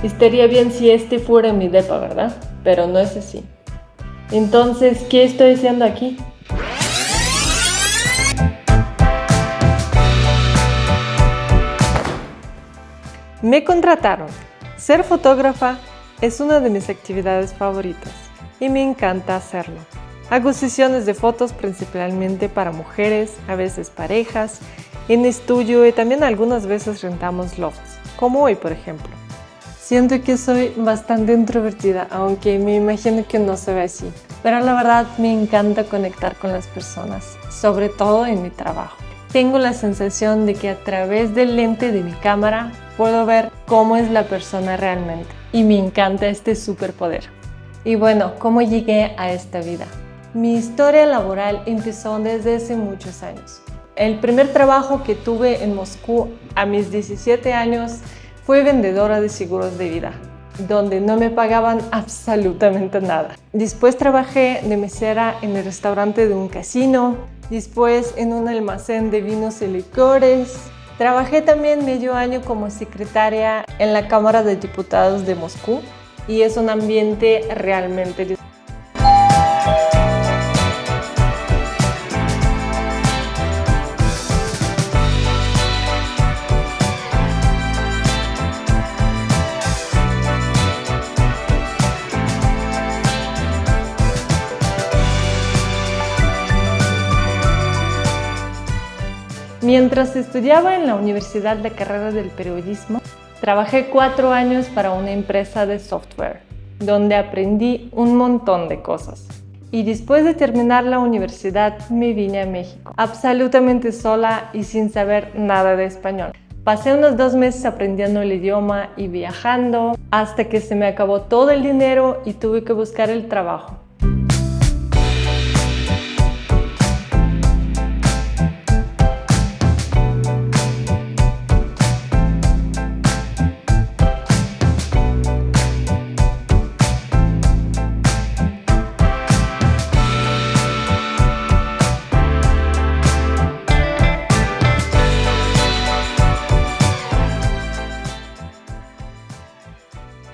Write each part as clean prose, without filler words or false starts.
Estaría bien si este fuera mi depa, ¿verdad? Pero no es así. Entonces, ¿qué estoy haciendo aquí? Me contrataron. Ser fotógrafa es una de mis actividades favoritas y me encanta hacerlo. Hago sesiones de fotos principalmente para mujeres, a veces parejas, en estudio y también algunas veces rentamos lofts, como hoy por ejemplo. Siento que soy bastante introvertida, aunque me imagino que no se ve así. Pero la verdad me encanta conectar con las personas, sobre todo en mi trabajo. Tengo la sensación de que a través del lente de mi cámara puedo ver cómo es la persona realmente. Y me encanta este superpoder. Y bueno, ¿cómo llegué a esta vida? Mi historia laboral empezó desde hace muchos años. El primer trabajo que tuve en Moscú a mis 17 años fue vendedora de seguros de vida, donde no me pagaban absolutamente nada. Después trabajé de mesera en el restaurante de un casino, después en un almacén de vinos y licores. Trabajé también medio año como secretaria en la Cámara de Diputados de Moscú y es un ambiente realmente Mientras estudiaba en la universidad la carrera del periodismo, trabajé 4 años para una empresa de software, donde aprendí un montón de cosas. Y después de terminar la universidad me vine a México, absolutamente sola y sin saber nada de español. Pasé unos 2 meses aprendiendo el idioma y viajando, hasta que se me acabó todo el dinero y tuve que buscar el trabajo.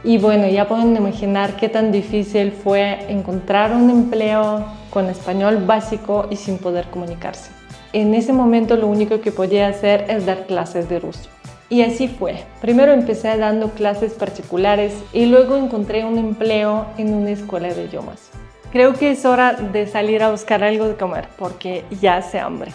Y bueno, ya pueden imaginar qué tan difícil fue encontrar un empleo con español básico y sin poder comunicarse. En ese momento lo único que podía hacer es dar clases de ruso. Y así fue. Primero empecé dando clases particulares y luego encontré un empleo en una escuela de idiomas. Creo que es hora de salir a buscar algo de comer porque ya hace hambre.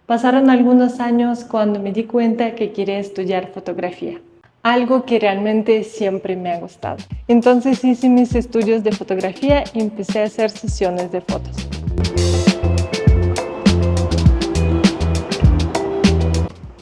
Pasaron algunos años cuando me di cuenta que quería estudiar fotografía, algo que realmente siempre me ha gustado. Entonces hice mis estudios de fotografía y empecé a hacer sesiones de fotos.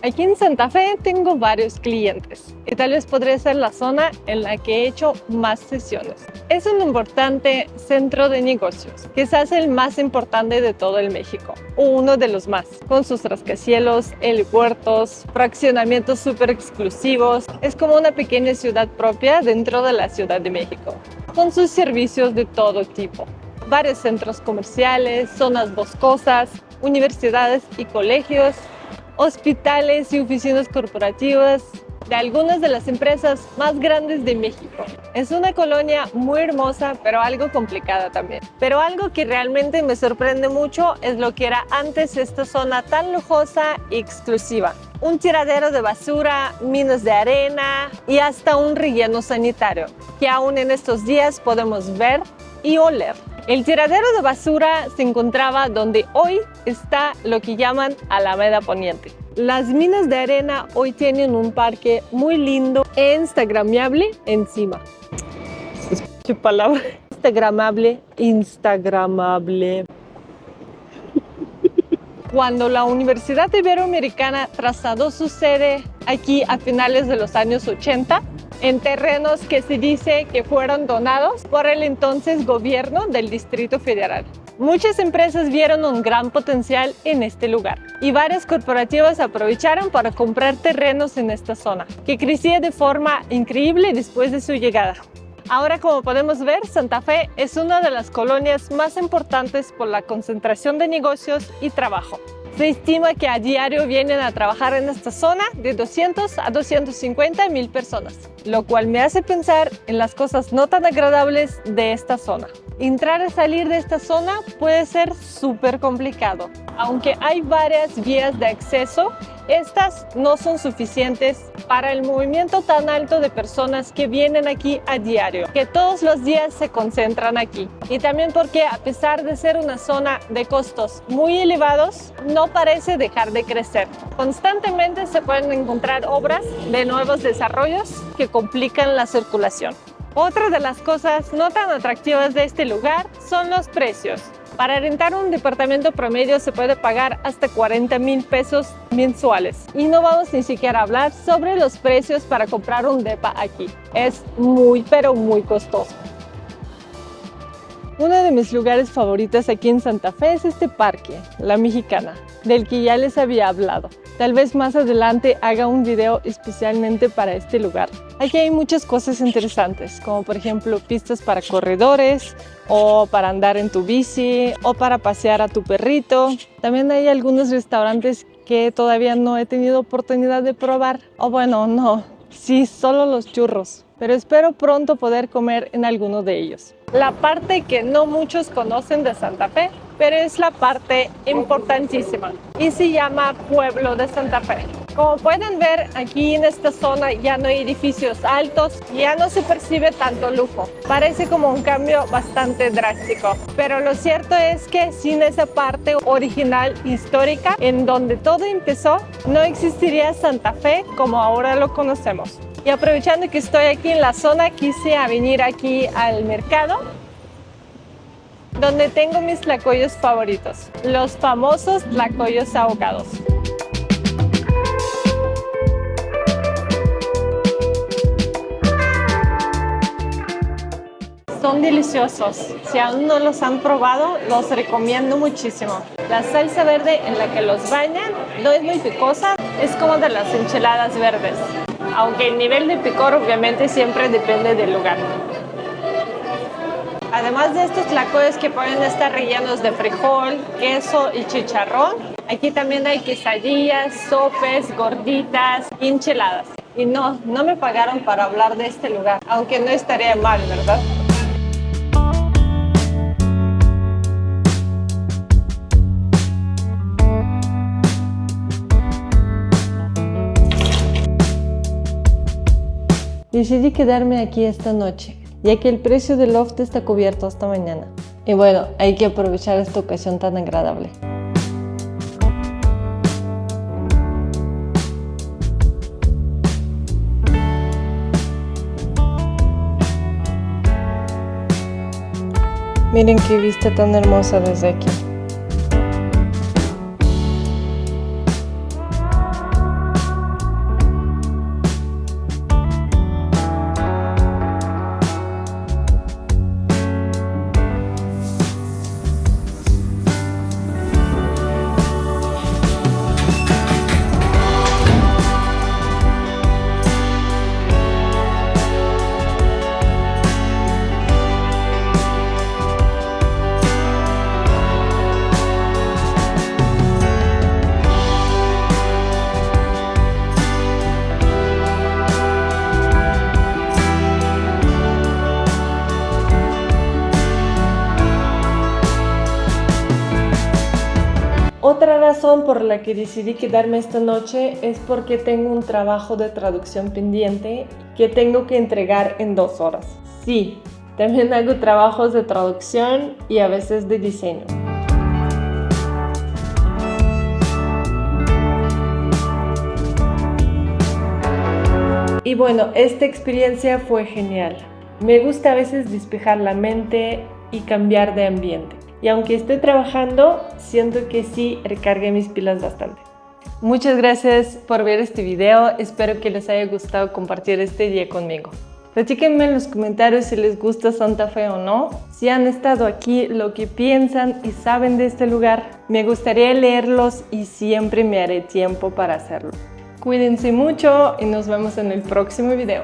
Aquí en Santa Fe tengo varios clientes y tal vez podría ser la zona en la que he hecho más sesiones. Es un importante centro de negocios, quizás el más importante de todo el México, o uno de los más, con sus rascacielos, helipuertos, fraccionamientos súper exclusivos. Es como una pequeña ciudad propia dentro de la Ciudad de México, con sus servicios de todo tipo. Varios centros comerciales, zonas boscosas, universidades y colegios, hospitales y oficinas corporativas de algunas de las empresas más grandes de México. Es una colonia muy hermosa, pero algo complicada también. Pero algo que realmente me sorprende mucho es lo que era antes esta zona tan lujosa y exclusiva. Un tiradero de basura, minas de arena y hasta un relleno sanitario, que aún en estos días podemos ver y oler. El tiradero de basura se encontraba donde hoy está lo que llaman Alameda Poniente. Las minas de arena hoy tienen un parque muy lindo e instagramable encima. ¿Qué palabra? Instagramable. Cuando la Universidad Iberoamericana trasladó su sede aquí a finales de los años 80, en terrenos que se dice que fueron donados por el entonces gobierno del Distrito Federal. Muchas empresas vieron un gran potencial en este lugar y varias corporativas aprovecharon para comprar terrenos en esta zona, que crecía de forma increíble después de su llegada. Ahora, como podemos ver, Santa Fe es una de las colonias más importantes por la concentración de negocios y trabajo. Se estima que a diario vienen a trabajar en esta zona de 200 a 250 mil personas, lo cual me hace pensar en las cosas no tan agradables de esta zona. Entrar y salir de esta zona puede ser súper complicado. Aunque hay varias vías de acceso, estas no son suficientes para el movimiento tan alto de personas que vienen aquí a diario, que todos los días se concentran aquí. Y también porque a pesar de ser una zona de costos muy elevados, no parece dejar de crecer. Constantemente se pueden encontrar obras de nuevos desarrollos que complican la circulación. Otra de las cosas no tan atractivas de este lugar son los precios. Para rentar un departamento promedio se puede pagar hasta 40 mil pesos mensuales. Y no vamos ni siquiera a hablar sobre los precios para comprar un depa aquí. Es muy, pero muy costoso. Uno de mis lugares favoritos aquí en Santa Fe es este parque, La Mexicana, del que ya les había hablado. Tal vez más adelante haga un video especialmente para este lugar. Aquí hay muchas cosas interesantes, como por ejemplo pistas para corredores, o para andar en tu bici, o para pasear a tu perrito. También hay algunos restaurantes que todavía no he tenido oportunidad de probar. O bueno, no, sí, solo los churros. Pero espero pronto poder comer en alguno de ellos. La parte que no muchos conocen de Santa Fe, pero es la parte importantísima y se llama Pueblo de Santa Fe. Como pueden ver, aquí en esta zona ya no hay edificios altos, ya no se percibe tanto lujo. Parece como un cambio bastante drástico, pero lo cierto es que sin esa parte original histórica en donde todo empezó, no existiría Santa Fe como ahora lo conocemos. Y aprovechando que estoy aquí en la zona, quise venir aquí al mercado, donde tengo mis tlacoyos favoritos, los famosos tlacoyos ahogados. Son deliciosos. Si aún no los han probado, los recomiendo muchísimo. La salsa verde en la que los bañan no es muy picosa, es como de las enchiladas verdes. Aunque el nivel de picor obviamente siempre depende del lugar. Además de estos tlacoyos que pueden estar rellenos de frijol, queso y chicharrón, aquí también hay quesadillas, sopes, gorditas, enchiladas. Y no me pagaron para hablar de este lugar, aunque no estaría mal, ¿verdad? Decidí quedarme aquí esta noche, ya que el precio del loft está cubierto hasta mañana. Y bueno, hay que aprovechar esta ocasión tan agradable. Miren qué vista tan hermosa desde aquí. Otra razón por la que decidí quedarme esta noche es porque tengo un trabajo de traducción pendiente que tengo que entregar en 2 horas. Sí, también hago trabajos de traducción y a veces de diseño. Y bueno, esta experiencia fue genial. Me gusta a veces despejar la mente y cambiar de ambiente. Y aunque esté trabajando, siento que sí recargué mis pilas bastante. Muchas gracias por ver este video. Espero que les haya gustado compartir este día conmigo. Platíquenme en los comentarios si les gusta Santa Fe o no. Si han estado aquí, lo que piensan y saben de este lugar. Me gustaría leerlos y siempre me haré tiempo para hacerlo. Cuídense mucho y nos vemos en el próximo video.